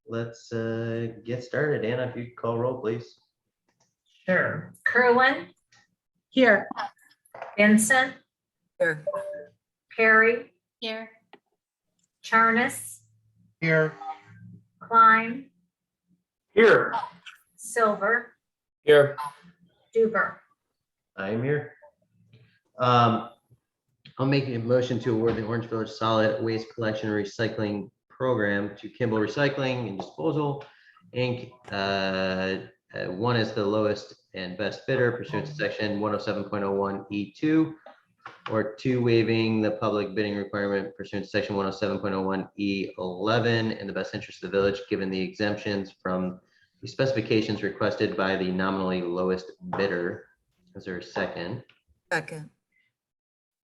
Let's get started. Anna, if you could call roll, please. Sure. Kerwin, Here. Vincent, Here. Perry, Here. Charnas, Here. Klein, Here. Silver, Here. Duber. I'm here. I'll make a motion to award the Orange Village Solid Waste Collection and Recycling Program to Kimball Recycling and Disposal, Inc. One is the lowest and best bidder pursuant to section 107.01 E2, or two, waiving the public bidding requirement pursuant to section 107.01 E11 in the best interest of the village, given the exemptions from the specifications requested by the nominally lowest bidder. Is there a second? Second.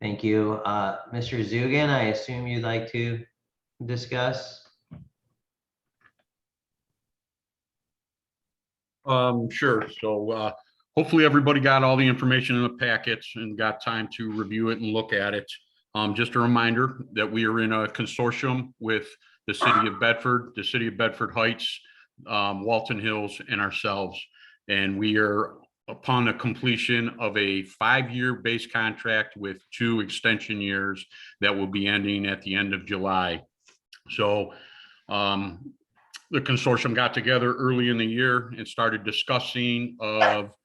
Thank you. Mr. Zugan, I assume you'd like to discuss? Sure. So hopefully everybody got all the information in the packets and got time to review it and look at it. Just a reminder that we are in a consortium with the city of Bedford, the city of Bedford Heights, Walton Hills, and ourselves. And we are upon the completion of a 5-year base contract with 2 extension years that will be ending at the end of July. So the consortium got together early in the year and started discussing of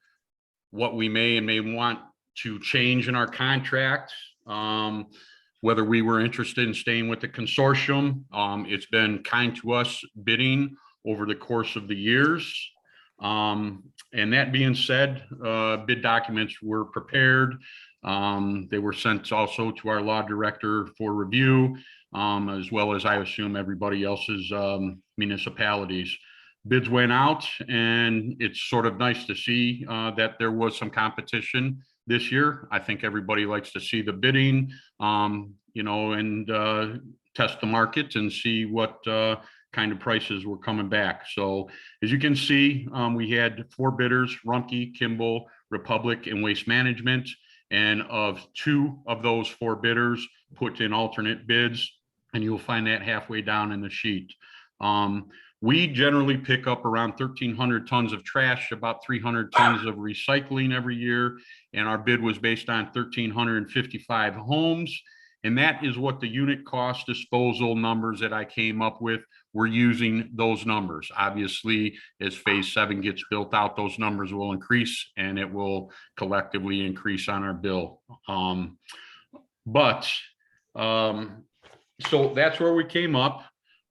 what we may and may want to change in our contract, whether we were interested in staying with the consortium. It's been kind to us bidding over the course of the years. And that being said, bid documents were prepared. They were sent also to our law director for review, as well as, I assume, everybody else's municipalities. Bids went out, and it's sort of nice to see that there was some competition this year. I think everybody likes to see the bidding, and test the market and see what kind of prices were coming back. So as you can see, we had 4 bidders: Rumpke, Kimball, Republic, and Waste Management. And of 2 of those 4 bidders put in alternate bids, and you'll find that halfway down in the sheet. We generally pick up around 1,300 tons of trash, about 300 tons of recycling every year. And our bid was based on 1,355 homes. And that is what the unit cost disposal numbers that I came up with. We're using those numbers. Obviously, as phase 7 gets built out, those numbers will increase, and it will collectively increase on our bill. So that's where we came up.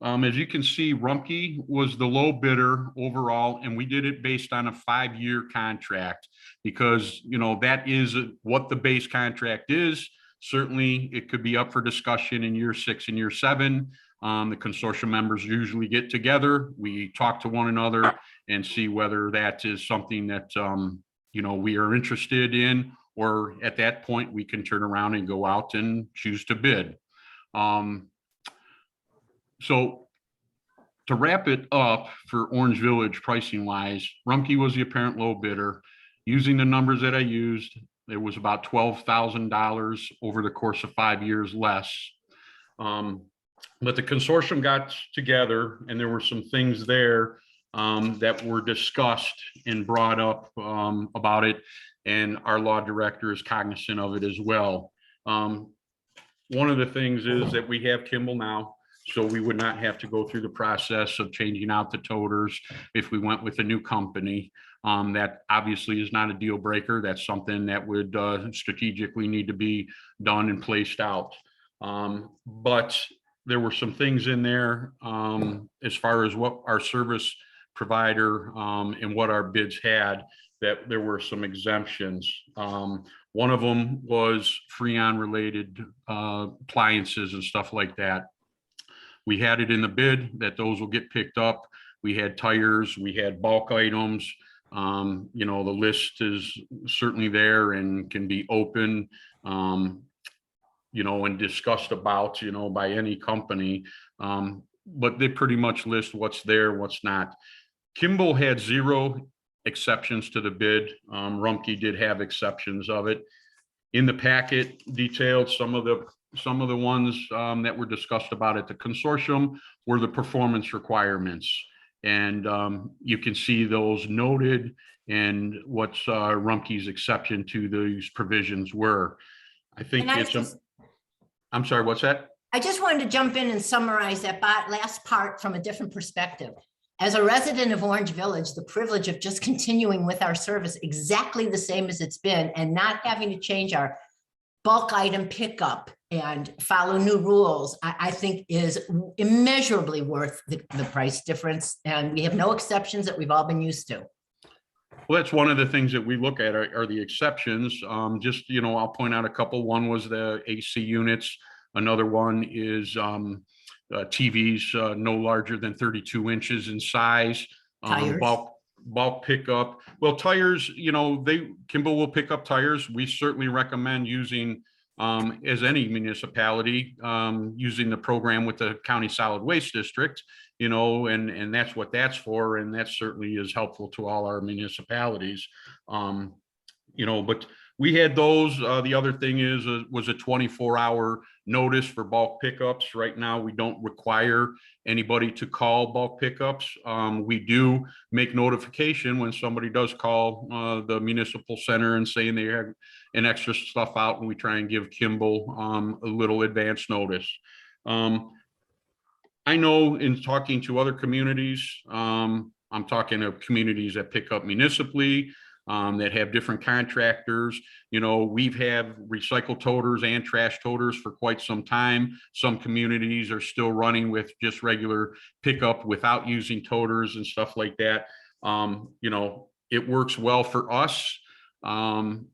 As you can see, Rumpke was the low bidder overall, and we did it based on a 5-year contract because, that is what the base contract is. Certainly, it could be up for discussion in year 6 and year 7. The consortium members usually get together. We talk to one another and see whether that is something that, we are interested in, or at that point, we can turn around and go out and choose to bid. So to wrap it up for Orange Village pricing wise, Rumpke was the apparent low bidder. Using the numbers that I used, it was about $12,000 over the course of 5 years less. But the consortium got together, and there were some things there that were discussed and brought up about it, and our law director is cognizant of it as well. One of the things is that we have Kimball now, so we would not have to go through the process of changing out the toters if we went with a new company. That obviously is not a deal breaker. That's something that would strategically need to be done and placed out. But there were some things in there as far as what our service provider and what our bids had, that there were some exemptions. One of them was Freon related appliances and stuff like that. We had it in the bid that those will get picked up. We had tires, we had bulk items. The list is certainly there and can be open, and discussed about, by any company. But they pretty much list what's there, what's not. Kimball had 0 exceptions to the bid. Rumpke did have exceptions of it. In the packet detailed some of the ones that were discussed about at the consortium were the performance requirements. And you can see those noted and what's Rumpke's exception to these provisions were. I think I'm sorry, what's that? I just wanted to jump in and summarize that last part from a different perspective. As a resident of Orange Village, the privilege of just continuing with our service exactly the same as it's been and not having to change our bulk item pickup and follow new rules, I think is immeasurably worth the price difference. And we have no exceptions that we've all been used to. Well, that's one of the things that we look at are the exceptions. Just, I'll point out a couple. One was the AC units. Another one is TVs no larger than 32 inches in size. Tires. Bulk pickup. Well, tires, Kimball will pick up tires. We certainly recommend using, as any municipality, using the program with the County Solid Waste District, and that's what that's for. And that certainly is helpful to all our municipalities. But we had those. The other thing was a 24-hour notice for bulk pickups. Right now, we don't require anybody to call bulk pickups. We do make notification when somebody does call the municipal center and saying they have an extra stuff out, and we try and give Kimball a little advance notice. I know in talking to other communities, I'm talking of communities that pick up municipally, that have different contractors. We've had recycle toters and trash toters for quite some time. Some communities are still running with just regular pickup without using toters and stuff like that. It works well for us. COVID,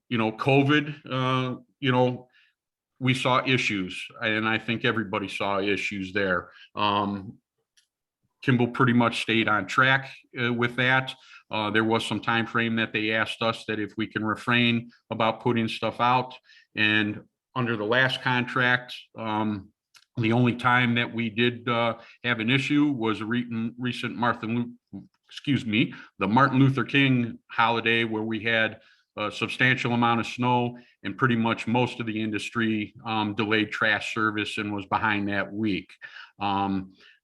we saw issues, and I think everybody saw issues there. Kimball pretty much stayed on track with that. There was some time frame that they asked us that if we can refrain about putting stuff out. And under the last contract, the only time that we did have an issue was a recent the Martin Luther King holiday, where we had a substantial amount of snow, and pretty much most of the industry delayed trash service and was behind that week.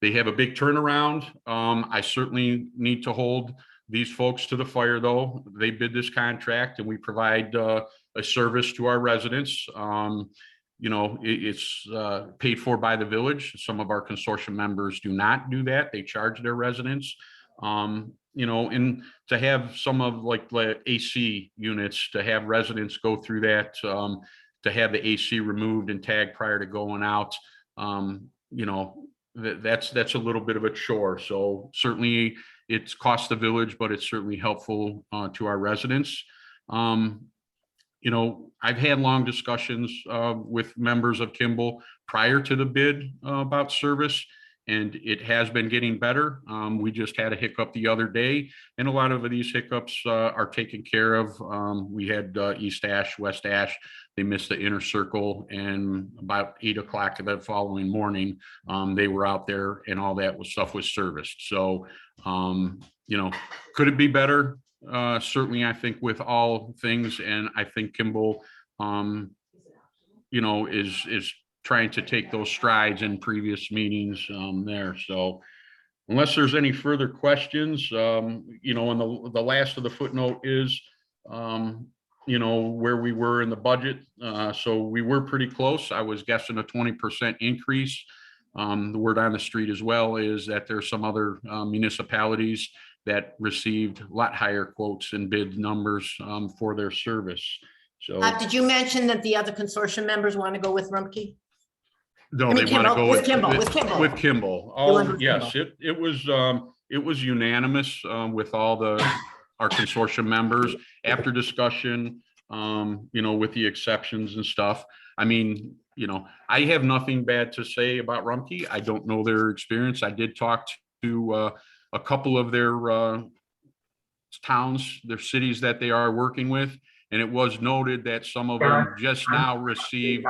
They have a big turnaround. I certainly need to hold these folks to the fire, though. They bid this contract, and we provide a service to our residents. It's paid for by the village. Some of our consortium members do not do that. They charge their residents. And to have some of like the AC units, to have residents go through that, to have the AC removed and tagged prior to going out, that's a little bit of a chore. So certainly it's cost the village, but it's certainly helpful to our residents. I've had long discussions with members of Kimball prior to the bid about service, and it has been getting better. We just had a hiccup the other day, and a lot of these hiccups are taken care of. We had East Ash, West Ash. They missed the inner circle, and about 8 o'clock the following morning, they were out there, and all that stuff was serviced. So, could it be better? Certainly, I think with all things, and I think Kimball, is trying to take those strides in previous meetings there. So unless there's any further questions, and the last of the footnote is, where we were in the budget. So we were pretty close. I was guessing a 20% increase. The word on the street as well is that there's some other municipalities that received a lot higher quotes and bid numbers for their service. So Did you mention that the other consortium members want to go with Rumpke? no, I mean, they want to go with Kimball. with Kimball. Oh, yes, it was unanimous with all our consortium members after discussion, with the exceptions and stuff. I mean, I have nothing bad to say about Rumpke. I don't know their experience. I did talk to a couple of their towns, their cities that they are working with, and it was noted that some of them just now received.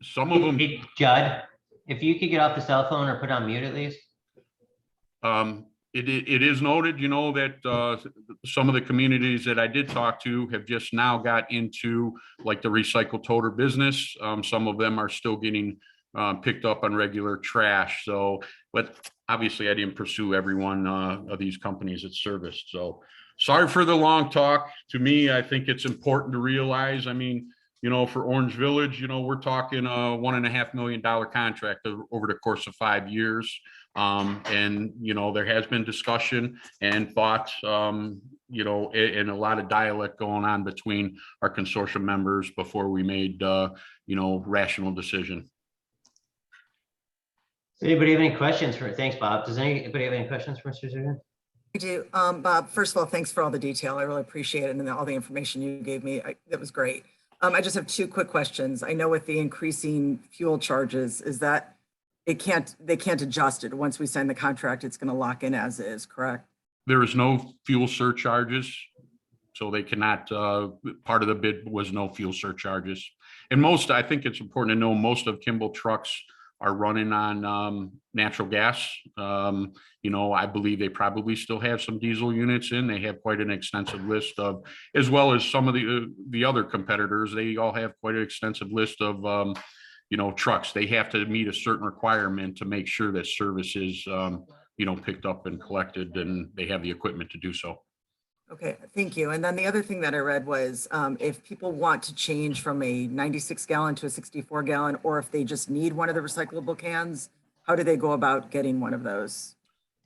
Some of them. Hey, Judd, if you could get off the cell phone or put on mute at least. it is noted, that some of the communities that I did talk to have just now got into like the recycle toter business. Some of them are still getting picked up on regular trash. So, but obviously I didn't pursue every one of these companies that serviced. So sorry for the long talk. To me, I think it's important to realize, I mean, for Orange Village, we're talking a $1.5 million contract over the course of 5 years. And, there has been discussion and thought, and a lot of dialect going on between our consortium members before we made, rational decision. Does anybody have any questions thanks, Bob. Does anybody have any questions for Mr. Zugan? I do. Bob, first of all, thanks for all the detail. I really appreciate it. And then all the information you gave me, that was great. I just have 2 quick questions. I know with the increasing fuel charges, is that they can't adjust it. Once we sign the contract, it's going to lock in as is, correct? There is no fuel surcharges. So they cannot, part of the bid was no fuel surcharges. And I think it's important to know, most of Kimball trucks are running on natural gas. I believe they probably still have some diesel units in. They have quite an extensive list of, as well as some of the other competitors, they all have quite an extensive list of, trucks. They have to meet a certain requirement to make sure that service is, picked up and collected, and they have the equipment to do so. Okay, thank you. And then the other thing that I read was if people want to change from a 96 gallon to a 64 gallon, or if they just need one of the recyclable cans, how do they go about getting one of those?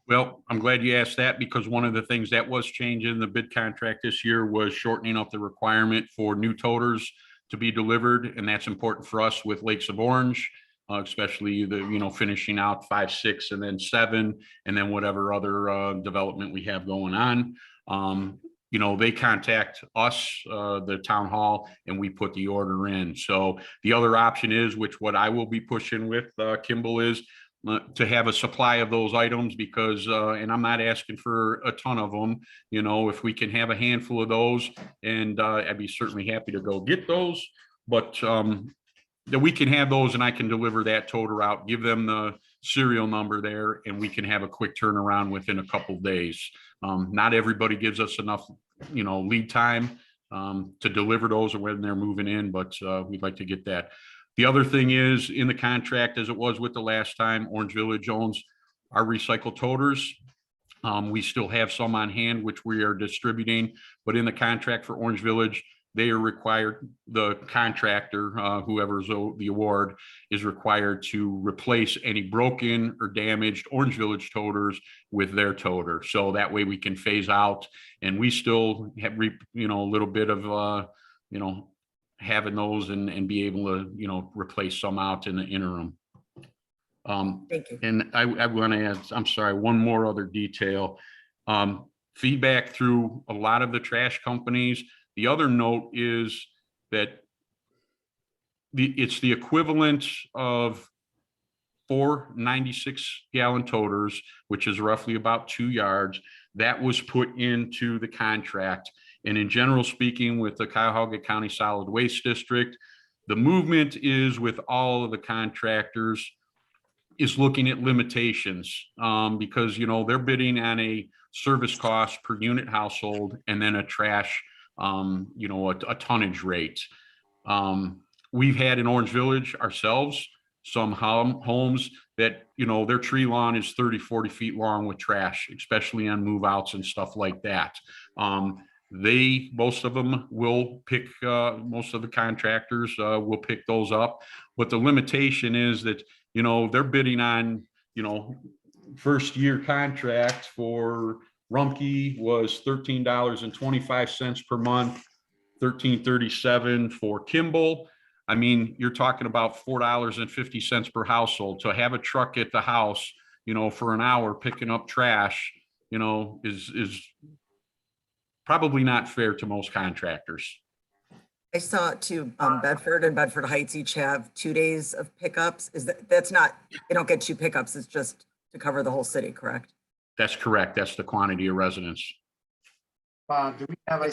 Well, I'm glad you asked that, because one of the things that was changing in the bid contract this year was shortening up the requirement for new toters to be delivered. And that's important for us with Lakes of Orange, especially finishing out 5, 6, and then 7, and then whatever other development we have going on. They contact us, the town hall, and we put the order in. So the other option is, which what I will be pushing with Kimball, is to have a supply of those items, because, and I'm not asking for a ton of them, if we can have a handful of those, and I'd be certainly happy to go get those, but that we can have those and I can deliver that toter out, give them the serial number there, and we can have a quick turnaround within a couple of days. Not everybody gives us enough, lead time to deliver those when they're moving in, but we'd like to get that. The other thing is, in the contract, as it was with the last time, Orange Village owns our recycled toters. We still have some on hand, which we are distributing, but in the contract for Orange Village, they are required, the contractor, whoever's the award, is required to replace any broken or damaged Orange Village toters with their toter. So that way we can phase out, and we still have, a little bit of, having those and be able to, replace some out in the interim. Thank you. And I want to add, I'm sorry, one more other detail. Feedback through a lot of the trash companies. The other note is that it's the equivalent of 4 96-gallon toters, which is roughly about 2 yards. That was put into the contract. And in general speaking, with the Cuyahoga County Solid Waste District, the movement is with all of the contractors is looking at limitations, because, they're bidding on a service cost per unit household, and then a trash, a tonnage rate. We've had in Orange Village ourselves some homes that, their tree lawn is 30, 40 feet long with trash, especially on move outs and stuff like that. Most of them will pick, most of the contractors will pick those up. But the limitation is that, they're bidding on, first year contract for Rumpke was $13.25 per month, $13.37 for Kimball. I mean, you're talking about $4.50 per household. To have a truck at the house, for an hour picking up trash, is probably not fair to most contractors. I saw too, Bedford and Bedford Heights each have 2 days of pickups. That's not, they don't get 2 pickups. It's just to cover the whole city, correct? That's correct. That's the quantity of residents. Do we have a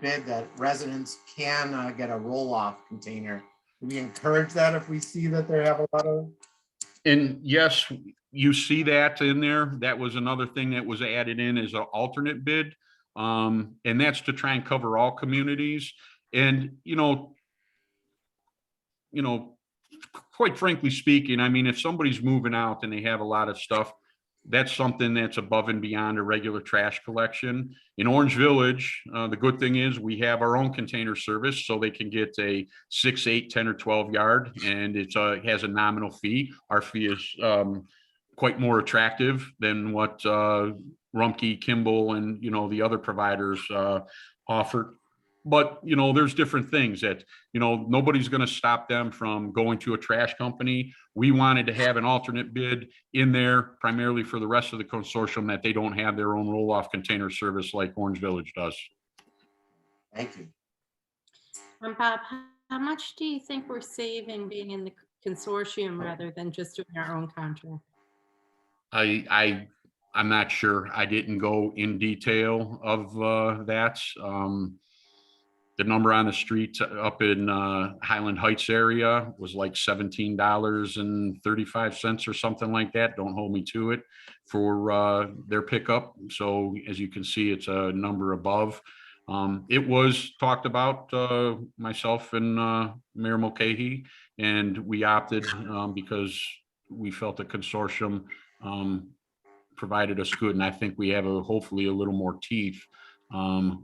bid that residents can get a roll-off container? Do we encourage that if we see that they have a lot of And yes, you see that in there. That was another thing that was added in as an alternate bid. And that's to try and cover all communities. And, quite frankly speaking, I mean, if somebody's moving out and they have a lot of stuff, that's something that's above and beyond a regular trash collection. In Orange Village, the good thing is we have our own container service, so they can get a 6, 8, 10, or 12 yard, and it has a nominal fee. Our fee is quite more attractive than what Rumpke, Kimball, and the other providers offer. But there's different things that nobody's going to stop them from going to a trash company. We wanted to have an alternate bid in there primarily for the rest of the consortium, that they don't have their own roll-off container service like Orange Village does. Thank you. Bob, how much do you think we're saving being in the consortium rather than just doing our own contract? I'm not sure. I didn't go in detail of that. The number on the street up in Highland Heights area was like $17.35 or something like that. Don't hold me to it for their pickup. So as you can see, it's a number above. It was talked about, myself and Mayor Mulcahy, and we opted because we felt the consortium provided us good. And I think we have hopefully a little more teeth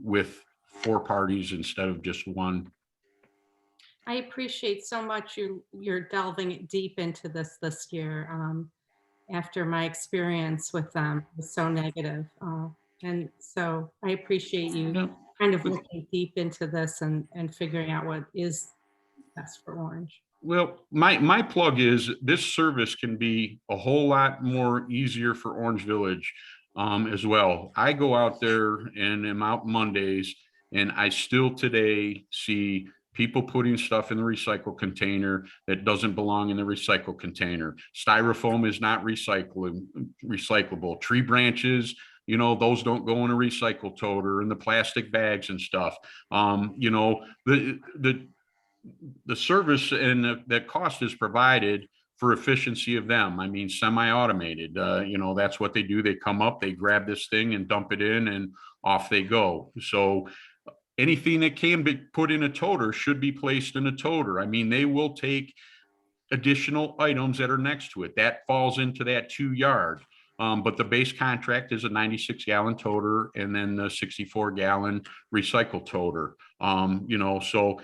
with 4 parties instead of just one. I appreciate so much you're delving deep into this year. After my experience with them was so negative, and so I appreciate you kind of looking deep into this and figuring out what is best for Orange. Well, my plug is this service can be a whole lot more easier for Orange Village as well. I go out there and am out Mondays, and I still today see people putting stuff in the recycle container that doesn't belong in the recycle container. Styrofoam is not recyclable. Tree branches, those don't go in a recycle toter, and the plastic bags and stuff. The service and the cost is provided for efficiency of them. I mean, semi-automated, that's what they do. They come up, they grab this thing and dump it in, and off they go. So anything that can be put in a toter should be placed in a toter. I mean, they will take additional items that are next to it. That falls into that 2 yard. But the base contract is a 96-gallon toter, and then the 64-gallon recycle toter. So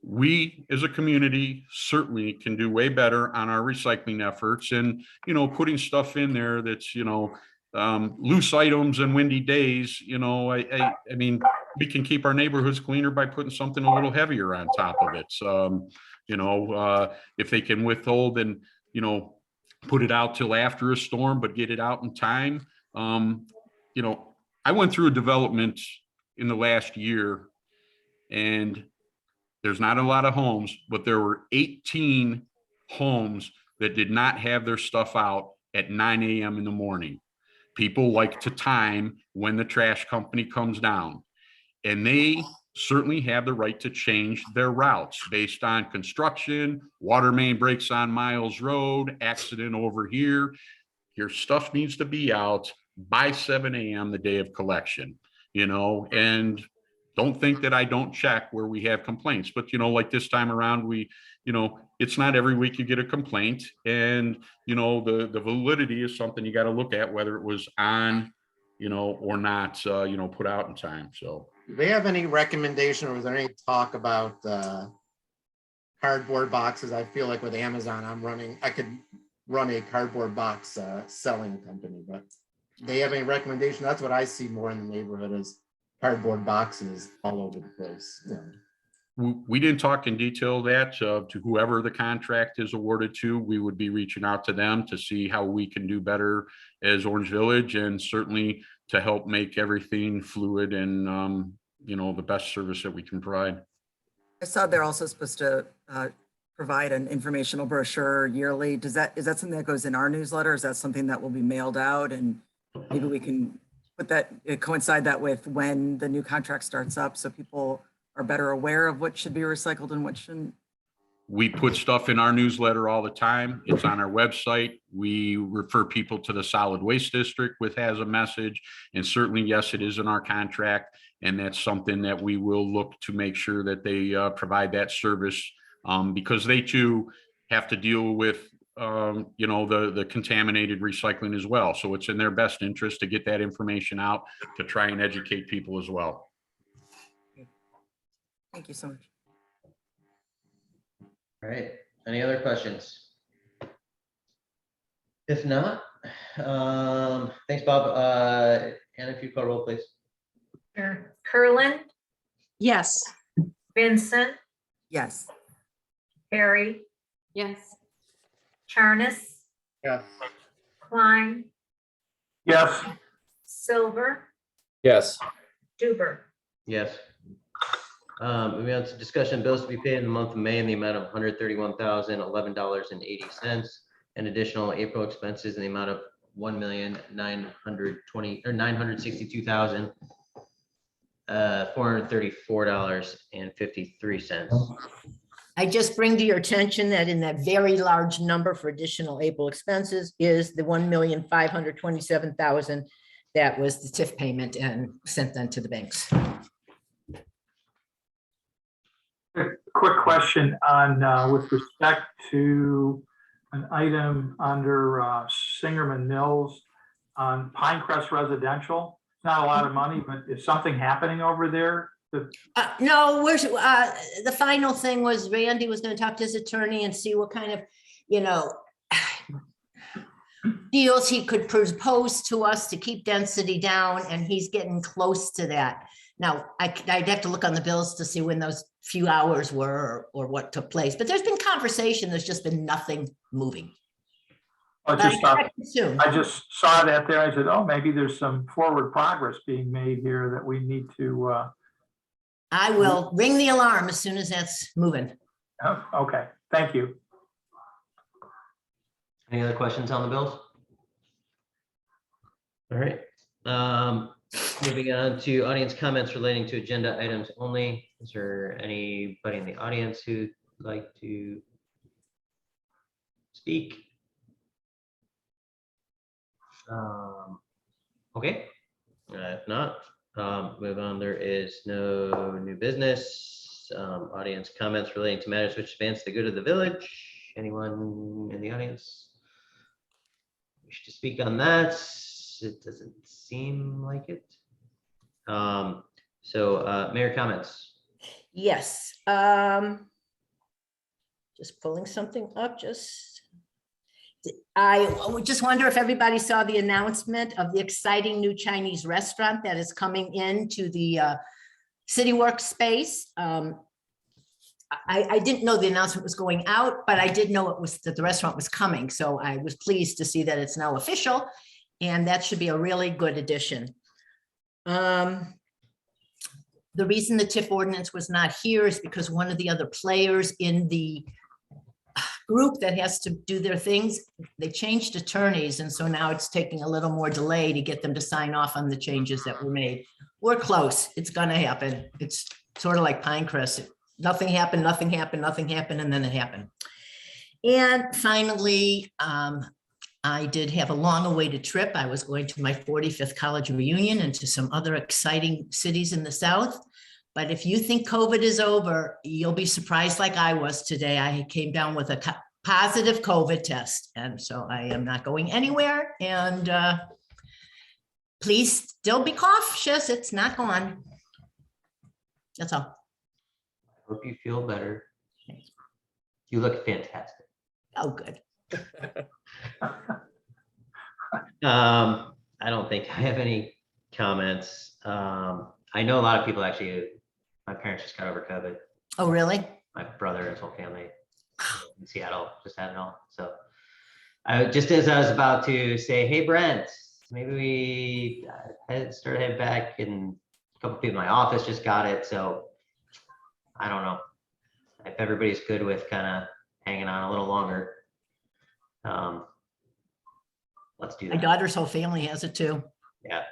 we as a community certainly can do way better on our recycling efforts, and putting stuff in there that's loose items and windy days. I mean, we can keep our neighborhoods cleaner by putting something a little heavier on top of it. If they can withhold and put it out till after a storm, but get it out in time. I went through a development in the last year, and there's not a lot of homes, but there were 18 homes that did not have their stuff out at 9 a.m. in the morning. People like to time when the trash company comes down, and they certainly have the right to change their routes based on construction, water main breaks on Miles Road, accident over here. Your stuff needs to be out by 7 a.m. the day of collection, and don't think that I don't check where we have complaints, but like this time around, it's not every week you get a complaint, and the validity is something you got to look at, whether it was on, or not, put out in time. So Do they have any recommendation, or was there any talk about cardboard boxes? I feel like with Amazon, I could run a cardboard box selling company, but they have any recommendation? That's what I see more in the neighborhood is cardboard boxes all over the place. we didn't talk in detail that to whoever the contract is awarded to. We would be reaching out to them to see how we can do better as Orange Village, and certainly to help make everything fluid and the best service that we can provide. I saw they're also supposed to provide an informational brochure yearly. Is that something that goes in our newsletter? Is that something that will be mailed out, and maybe we can coincide that with when the new contract starts up, so people are better aware of what should be recycled and what shouldn't? We put stuff in our newsletter all the time. It's on our website. We refer people to the solid waste district, which has a message. And certainly, yes, it is in our contract. And that's something that we will look to make sure that they provide that service, because they too have to deal with, the contaminated recycling as well. So it's in their best interest to get that information out to try and educate people as well. Thank you so much. All right, any other questions? If not, thanks, Bob. Anna, if you call roll, please. Sure. Curlin, Yes. Vincent, Yes. Harry, Yes. Charnes, Yes. Klein, Yes. Silver, Yes. Duber. Yes. Moving on to discussion bills to be paid in the month of May in the amount of $131,011.80 and additional April expenses in the amount of $1,962,434.53. I just bring to your attention that in that very large number for additional April expenses is the 1,527,000 that was the TIF payment and sent then to the banks. Quick question on, with respect to an item under Singerman Mills on Pinecrest Residential. It's not a lot of money, but is something happening over there? No, the final thing was Randy was going to talk to his attorney and see what kind of, deals he could propose to us to keep density down, and he's getting close to that. Now, I'd have to look on the bills to see when those few hours were or what took place, but there's been conversation, there's just been nothing moving. I But I just thought, expect it soon. I just saw that there. I said, oh, maybe there's some forward progress being made here that we need to, I will ring the alarm as soon as that's moving. oh, okay, thank you. Any other questions on the bills? All right. Moving on to audience comments relating to agenda items only. Is there anybody in the audience who'd like to speak? Okay. If not, move on. There is no new business. Audience comments relating to matters which advance the good of the village. Anyone in the audience wish to speak on that? It doesn't seem like it. Mayor comments. Yes. Just pulling something up, I would just wonder if everybody saw the announcement of the exciting new Chinese restaurant that is coming into the City Workspace. I didn't know the announcement was going out, but I did know that the restaurant was coming. So I was pleased to see that it's now official, and that should be a really good addition. The reason the TIF ordinance was not here is because one of the other players in the group that has to do their things, they changed attorneys. And so now it's taking a little more delay to get them to sign off on the changes that were made. We're close. It's going to happen. It's sort of like Pinecrest. Nothing happened, nothing happened, nothing happened, and then it happened. And finally, I did have a long-awaited trip. I was going to my 45th college reunion and to some other exciting cities in the South. But if you think COVID is over, you'll be surprised like I was today. I came down with a positive COVID test. And so I am not going anywhere. And please still be cautious. It's not gone. That's all. I hope you feel better. You look fantastic. Oh, good. I don't think I have any comments. I know a lot of people actually, my parents just got over COVID. Oh, really? My brother and his whole family in Seattle just had it all. So just as I was about to say, hey, Brent, maybe we start head back, and a couple people in my office just got it. So I don't know if everybody's good with kind of hanging on a little longer. Let's do My that. daughter's whole family has it too. Yeah,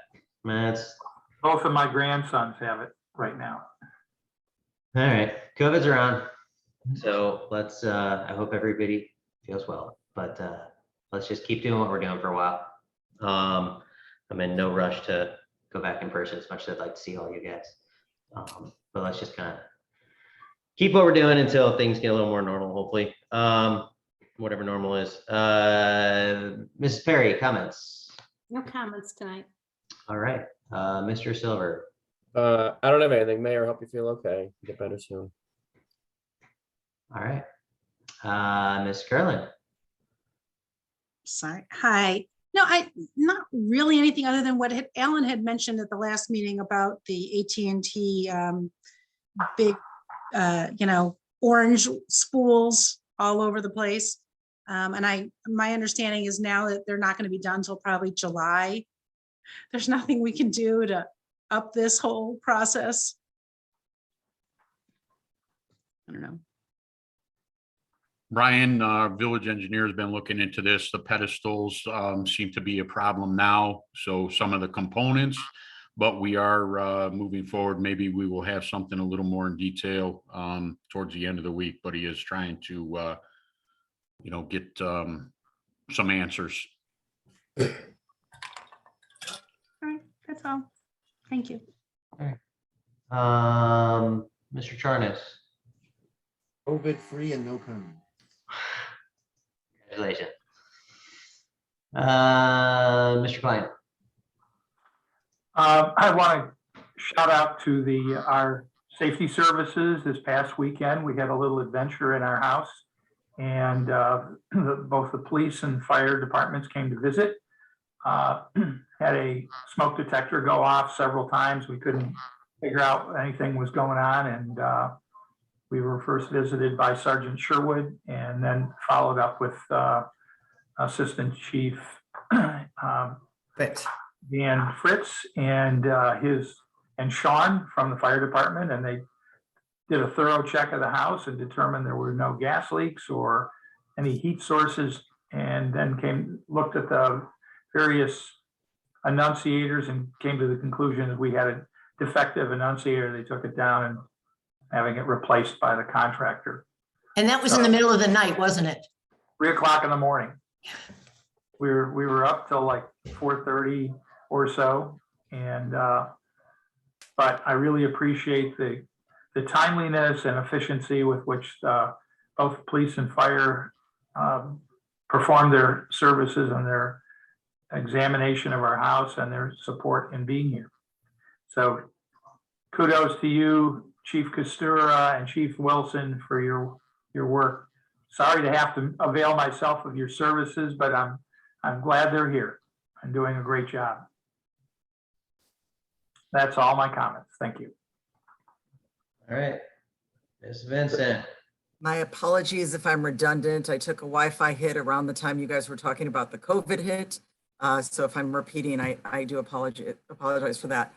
that's Both of my grandsons have it right now. all right. COVID's around. So let's, I hope everybody feels well, but let's just keep doing what we're doing for a while. I'm in no rush to go back in person as much as I'd like to see all you guys. But let's just kind of keep what we're doing until things get a little more normal, hopefully. Whatever normal is. Mrs. Perry, comments? No comments tonight. All right, Mr. Silver. I don't have anything. Mayor, hope you feel okay. Get better soon. All right, Miss Curlin. Sorry. Hi. No, not really anything other than what Alan had mentioned at the last meeting about the AT&T big, orange spools all over the place. And my understanding is now that they're not going to be done until probably July. There's nothing we can do to up this whole process. I don't know. Brian, village engineer, has been looking into this. The pedestals seem to be a problem now. So some of the components, but we are moving forward. Maybe we will have something a little more in detail towards the end of the week, but he is trying to, get some answers. All right, that's all. Thank you. Mr. Charnas. COVID-free and no comment. Congratulations. Mr. Klein. I want to shout out to our safety services. This past weekend, we had a little adventure in our house, and both the police and fire departments came to visit. Had a smoke detector go off several times. We couldn't figure out anything was going on, and we were first visited by Sergeant Sherwood and then followed up with Assistant Chief Fitz. Dan Fritz and Sean from the fire department, and they did a thorough check of the house and determined there were no gas leaks or any heat sources, and then looked at the various annunciators and came to the conclusion that we had a defective annunciator. They took it down and having it replaced by the contractor. And that was in the middle of the night, wasn't it? 3:00 in the morning. We were up till like 4:30 or so, and but I really appreciate the timeliness and efficiency with which both police and fire performed their services and their examination of our house and their support in being here. So kudos to you, Chief Costura and Chief Wilson, for your work. Sorry to have to avail myself of your services, but I'm glad they're here and doing a great job. That's all my comments. Thank you. All right, Ms. Vincent. My apologies if I'm redundant. I took a Wi-Fi hit around the time you guys were talking about the COVID hit. So if I'm repeating, I do apologize for that.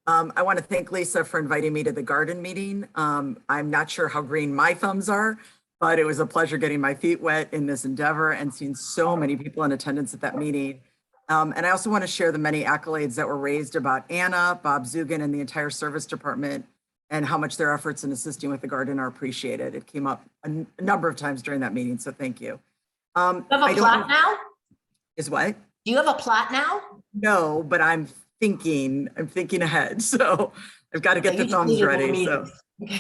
I want to thank Lisa for inviting me to the garden meeting. I'm not sure how green my thumbs are, but it was a pleasure getting my feet wet in this endeavor and seeing so many people in attendance at that meeting. And I also want to share the many accolades that were raised about Anna, Bob Zugan, and the entire service department, and how much their efforts in assisting with the garden are appreciated. It came up a number of times during that meeting, so thank you. You have a plot now? Is what? Do you have a plot now? No, but I'm thinking ahead. So I've got to get the thumbs ready. So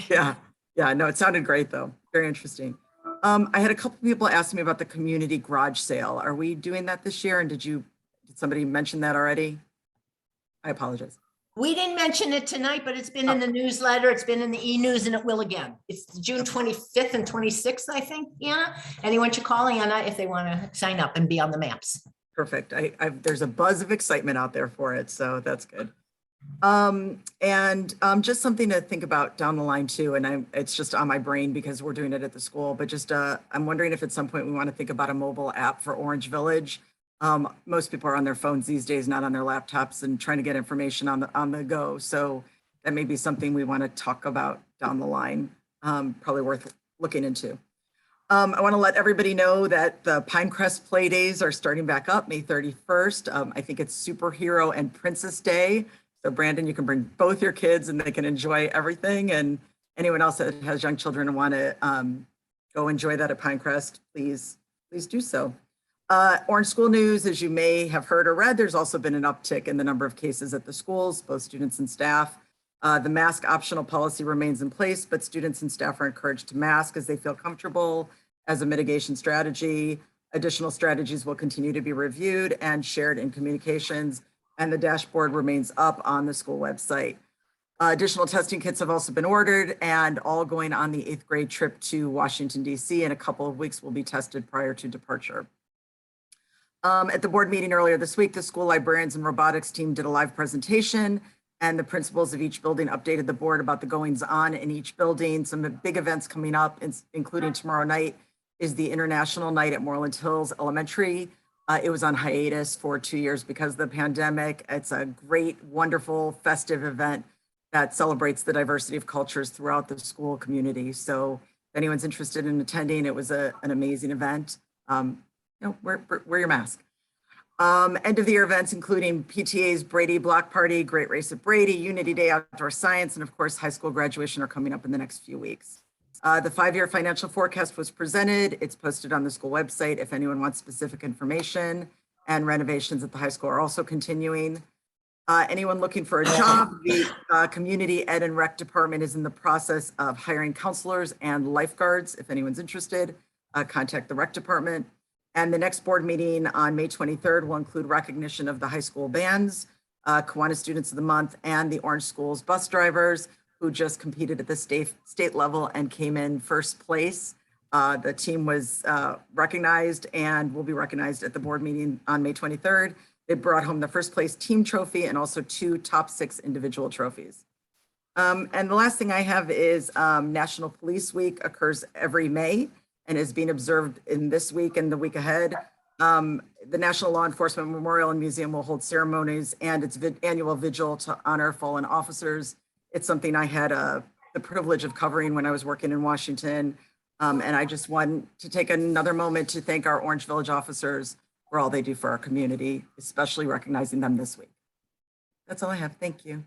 yeah. No, it sounded great though. Very interesting. I had a couple of people ask me about the community garage sale. Are we doing that this year? And did somebody mention that already? I apologize. We didn't mention it tonight, but it's been in the newsletter. It's been in the e-news, and it will again. It's June 25th and 26th, I think. Yeah. Anyone should call Anna if they want to sign up and be on the maps. Perfect. There's a buzz of excitement out there for it, so that's good. Just something to think about down the line too, and it's just on my brain because we're doing it at the school, but just I'm wondering if at some point we want to think about a mobile app for Orange Village. Most people are on their phones these days, not on their laptops, and trying to get information on the go. So that may be something we want to talk about down the line. Probably worth looking into. I want to let everybody know that the Pinecrest Play Days are starting back up May 31st. I think it's Superhero and Princess Day. So Brandon, you can bring both your kids and they can enjoy everything. And anyone else that has young children and want to go enjoy that at Pinecrest, please do so. Orange School News, as you may have heard or read, there's also been an uptick in the number of cases at the schools, both students and staff. The mask optional policy remains in place, but students and staff are encouraged to mask as they feel comfortable as a mitigation strategy. Additional strategies will continue to be reviewed and shared in communications, and the dashboard remains up on the school website. Additional testing kits have also been ordered and all going on the 8th grade trip to Washington, D.C. in a couple of weeks will be tested prior to departure. At the board meeting earlier this week, the school librarians and robotics team did a live presentation, and the principals of each building updated the board about the goings on in each building. Some big events coming up, including tomorrow night, is the International Night at Moreland Hills Elementary. It was on hiatus for 2 years because of the pandemic. It's a great, wonderful, festive event that celebrates the diversity of cultures throughout the school community. So if anyone's interested in attending, it was an amazing event. Wear your mask. End of the year events, including PTA's Brady Block Party, Great Race at Brady, Unity Day Outdoor Science, and of course, high school graduation are coming up in the next few weeks. The 5-year financial forecast was presented. It's posted on the school website if anyone wants specific information, and renovations at the high school are also continuing. Anyone looking for a job, the Community Ed and Rec Department is in the process of hiring counselors and lifeguards. If anyone's interested, contact the Rec Department. And the next board meeting on May 23rd will include recognition of the high school bands, Kiwanis Students of the Month, and the Orange Schools bus drivers who just competed at the state level and came in first place. The team was recognized and will be recognized at the board meeting on May 23rd. They brought home the first place team trophy and also 2 top 6 individual trophies. And the last thing I have is National Police Week occurs every May and is being observed in this week and the week ahead. The National Law Enforcement Memorial and Museum will hold ceremonies and its annual vigil to honor fallen officers. It's something I had the privilege of covering when I was working in Washington. And I just want to take another moment to thank our Orange Village officers for all they do for our community, especially recognizing them this week. That's all I have. Thank you.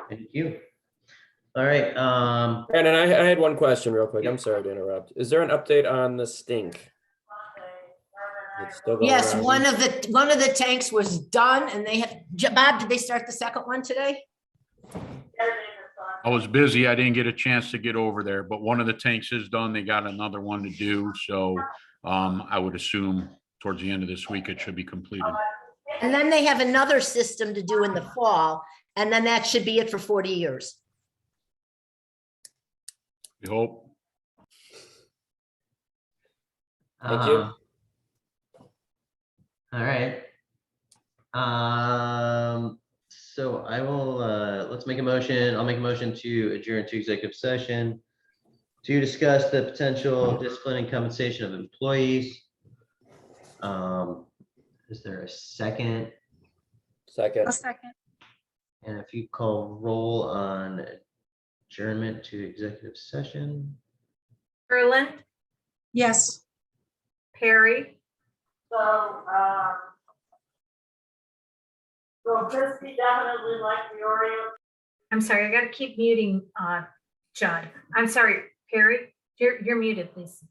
Thank you. All right. Brandon, I had one question real quick. I'm sorry to interrupt. Is there an update on the stink? It's still going Yes, around. one of the tanks was done and they have, Bob, did they start the second one today? I was busy. I didn't get a chance to get over there, but one of the tanks is done. They got another one to do. So I would assume towards the end of this week, it should be completed. And then they have another system to do in the fall, and then that should be it for 40 years. We hope. Thank you. All right. So I will, let's make a motion. I'll make a motion to adjourn to executive session to discuss the potential discipline and compensation of employees. Is there a second? Second. A second. And if you call roll on adjournment to executive session. Berlin, Yes. Perry, Christie definitely like the Oreo. I'm sorry, I gotta keep muting, Judd. I'm sorry, Perry, you're muted, please.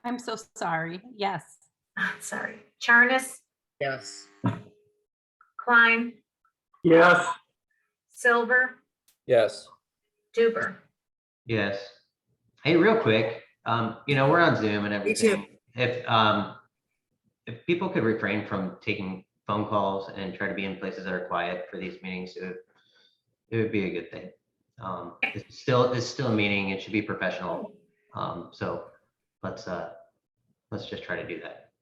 I'm so sorry. Yes. Sorry. Charnas, Yes. Klein, Yes. Silver, Yes. Duber. Yes. Hey, real quick, we're on Zoom and Me too. everything. If people could refrain from taking phone calls and try to be in places that are quiet for these meetings, it would be a good thing. It's still a meeting. It should be professional. So let's just try to do that.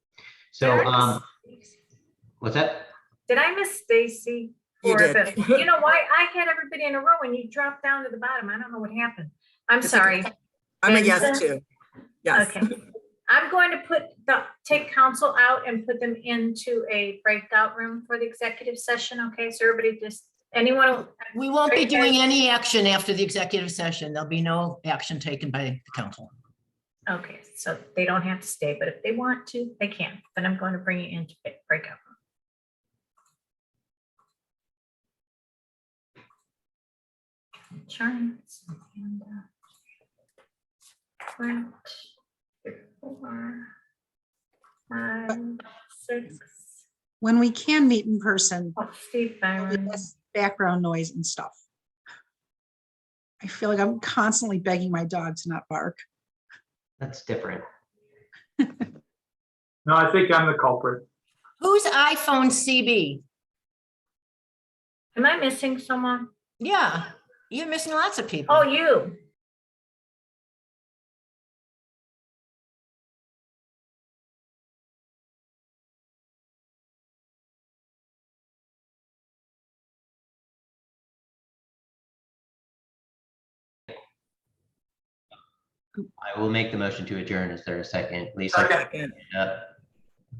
So what's that? Did I miss Stacy? You for a did. bit? You know why? I had everybody in a row and you dropped down to the bottom. I don't know what happened. I'm It's sorry. I'm a yes Vincent? too. Yes. Okay. I'm going to take council out and put them into a breakout room for the executive session. Okay, so everybody anyone? We won't be doing any action after the executive session. There'll be no action taken by the council. Okay, so they don't have to stay, but if they want to, they can. But I'm going to bring you into breakout room. Insurance. And, rent, 4, 5, 6. When we can meet in person, Oh, Steve there'll be Byron. less background noise and stuff. I feel like I'm constantly begging my dog to not bark. That's different. No, I think I'm the culprit. Who's iPhone CB? Am I missing someone? Yeah, you're missing lots of people. Oh, you. I will make the motion to adjourn. Is there a second? Lisa? Second.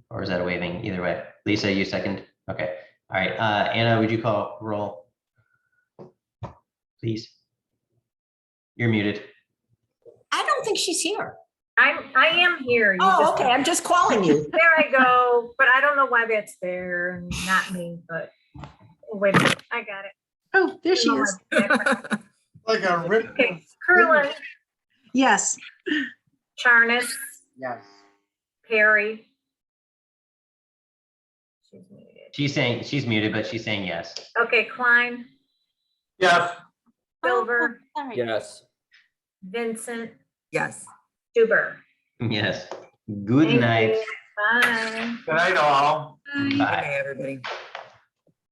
Or is that a waving? Either way. Lisa, you second? Okay. All right. Anna, would you call roll? Please. You're muted. I don't think she's here. I am here. You Oh, just- okay, I'm just calling you. There I go, but I don't know why that's there and not me, but wait a minute, I got it. Oh, there she I don't know is. my background. Like a rip. Okay, Curlin, Yes. Charnes, Yes. Perry. She's muted. She's saying she's muted, but she's saying yes. Okay, Klein, Yes. Silver, Oh, sorry. Yes. Vincent, Yes. Duber. Yes. Good Thank night. you. Bye. Good night, all. Bye. Bye. Hey, everybody.